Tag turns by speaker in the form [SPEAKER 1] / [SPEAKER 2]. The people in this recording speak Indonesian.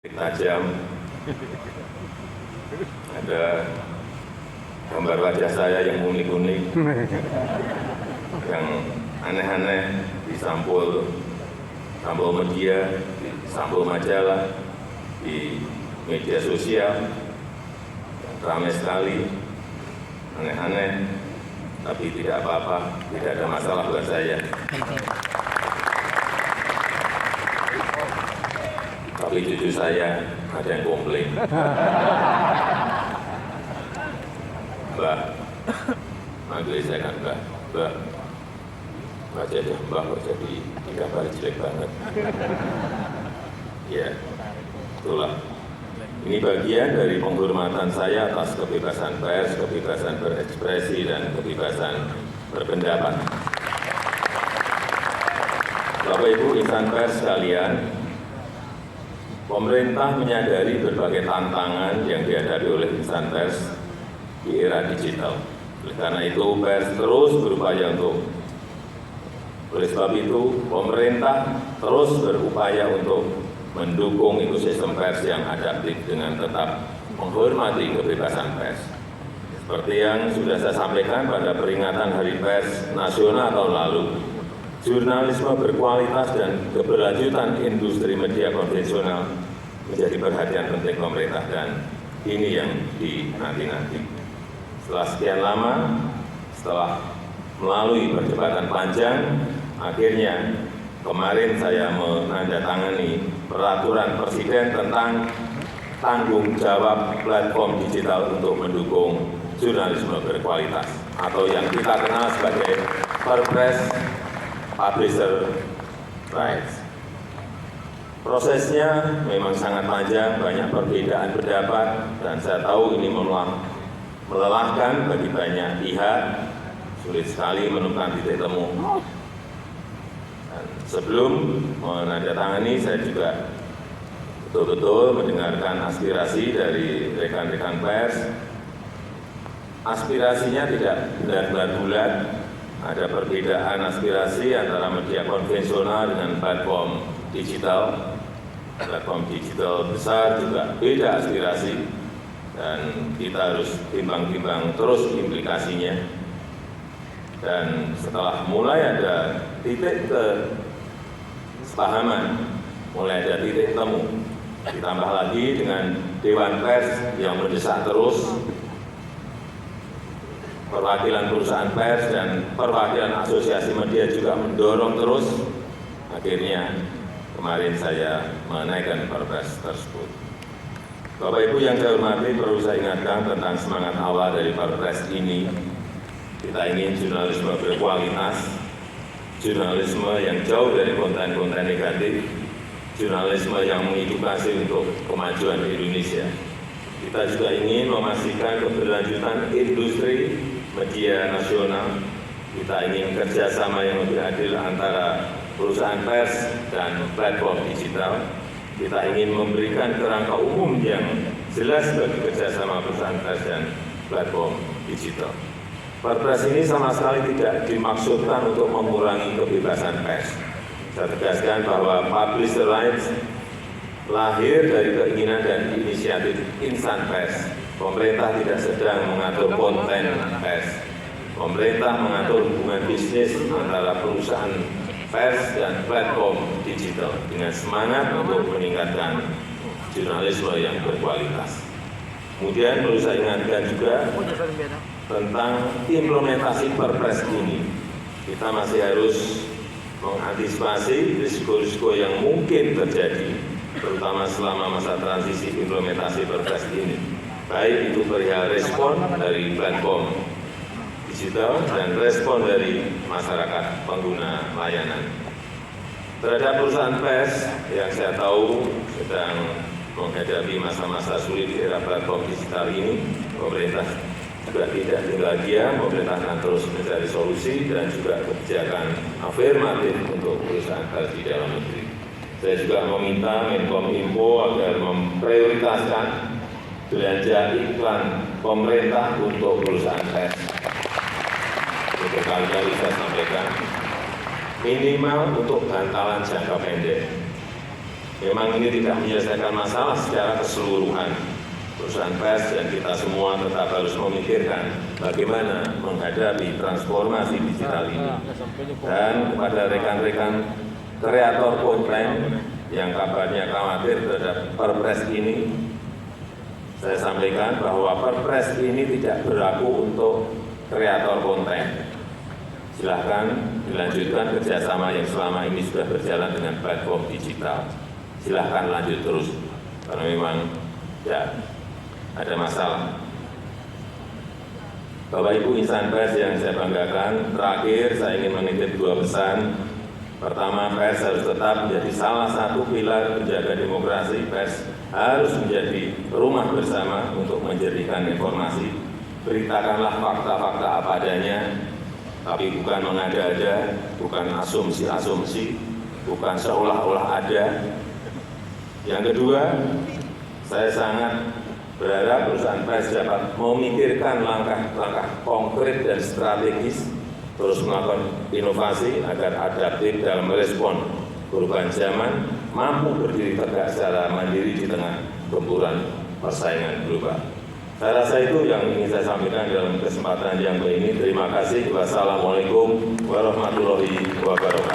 [SPEAKER 1] tajam, ada gambar wajah saya yang unik-unik, yang aneh-aneh di sampul media, di sampul majalah, di media sosial, ramai sekali, aneh-aneh, tapi tidak apa-apa, tidak ada masalah buat saya. Tapi cucu saya ada yang komplain. Mbah, manggil saya kan Mbah, baca aja Mbah kok jadi gambar jelek banget. Ya, itulah. Ini bagian dari penghormatan saya atas kebebasan pers, kebebasan berekspresi, dan kebebasan berpendapat. Bapak Ibu insan pers sekalian, pemerintah menyadari berbagai tantangan yang dihadapi oleh insan pers di era digital. Oleh karena itu, pers terus berupaya oleh sebab itu, pemerintah terus berupaya untuk mendukung ekosistem pers yang adaptif dengan tetap menghormati kebebasan pers. Seperti yang sudah saya sampaikan pada peringatan Hari Pers Nasional tahun lalu, jurnalisme berkualitas dan keberlanjutan industri media konvensional menjadi perhatian penting pemerintah, dan ini yang dinanti-nanti. Setelah sekian lama, setelah melalui perdebatan panjang, akhirnya kemarin saya menandatangani peraturan Presiden tentang tanggung jawab platform digital untuk mendukung jurnalisme berkualitas, atau yang kita kenal sebagai Perpres Publisher Rights. Prosesnya memang sangat panjang, banyak perbedaan pendapat, dan saya tahu ini melelahkan bagi banyak pihak, sulit sekali menemukan titik temu. Dan sebelum menandatangani, saya juga betul-betul mendengarkan aspirasi dari rekan-rekan pers. Aspirasinya tidak benar-benar bulat. Ada perbedaan aspirasi antara media konvensional dengan platform digital. Platform digital besar juga beda aspirasi, dan kita harus timbang-timbang terus implikasinya. Dan setelah mulai ada titik kesepahaman, mulai ada titik temu, ditambah lagi dengan Dewan Pers yang mendesak terus, perwakilan perusahaan pers dan perwakilan asosiasi media juga mendorong terus, akhirnya kemarin saya menaikkan Perpres tersebut. Bapak Ibu yang saya hormati, perlu saya ingatkan tentang semangat awal dari Perpres ini. Kita ingin jurnalisme berkualitas, jurnalisme yang jauh dari konten-konten negatif, jurnalisme yang mengedukasi untuk kemajuan Indonesia. Kita juga ingin memastikan keberlanjutan industri media nasional. Kita ingin kerjasama yang lebih adil antara perusahaan pers dan platform digital. Kita ingin memberikan kerangka umum yang jelas bagi kerjasama perusahaan pers dan platform digital. Perpres ini sama sekali tidak dimaksudkan untuk mengurangi kebebasan pers. Saya tegaskan bahwa publisher rights lahir dari keinginan dan inisiatif insan pers. Pemerintah tidak sedang mengatur konten pers. Pemerintah mengatur hubungan bisnis antara perusahaan pers dan platform digital dengan semangat untuk meningkatkan jurnalisme yang berkualitas. Kemudian perlu saya ingatkan juga tentang implementasi Perpres ini. Kita masih harus mengantisipasi risiko-risiko yang mungkin terjadi, terutama selama masa transisi implementasi Perpres ini. Baik itu perihal respon dari platform digital dan respon dari masyarakat pengguna layanan. Terhadap perusahaan pers yang saya tahu sedang menghadapi masa-masa sulit di era platform digital ini, pemerintah juga tidak tinggal diam. Pemerintah akan terus mencari solusi dan juga kebijakan afirmatif untuk perusahaan pers di dalam negeri. Saya juga meminta Menkominfo agar memprioritaskan belanja iklan pemerintah untuk perusahaan pers. Berkali-kali saya sampaikan, minimal untuk bantalan jangka pendek. Memang ini tidak menyelesaikan masalah secara keseluruhan. Perusahaan pers dan kita semua tetap harus memikirkan bagaimana menghadapi transformasi digital ini. Dan kepada rekan-rekan kreator konten yang kabarnya khawatir terhadap Perpres ini, saya sampaikan bahwa Perpres ini tidak berlaku untuk kreator konten. Silahkan dilanjutkan kerjasama yang selama ini sudah berjalan dengan platform digital. Silahkan lanjut terus, karena memang tidak ada masalah. Bapak Ibu insan pers yang saya banggakan, terakhir saya ingin menitip dua pesan. Pertama, pers harus tetap menjadi salah satu pilar penjaga demokrasi. Pers harus menjadi rumah bersama untuk menjadikan informasi. Beritakanlah fakta-fakta apa adanya, tapi bukan mengada-ada, bukan asumsi-asumsi, bukan seolah-olah ada. Yang kedua, saya sangat berharap perusahaan pers dapat memikirkan langkah-langkah konkret dan strategis, terus melakukan inovasi agar adaptif dalam merespon perubahan zaman, mampu berdiri tegak secara mandiri di tengah gempuran persaingan global. Saya rasa itu yang ingin saya sampaikan dalam kesempatan yang baik ini. Terima kasih. Wassalamualaikum warahmatullahi wabarakatuh.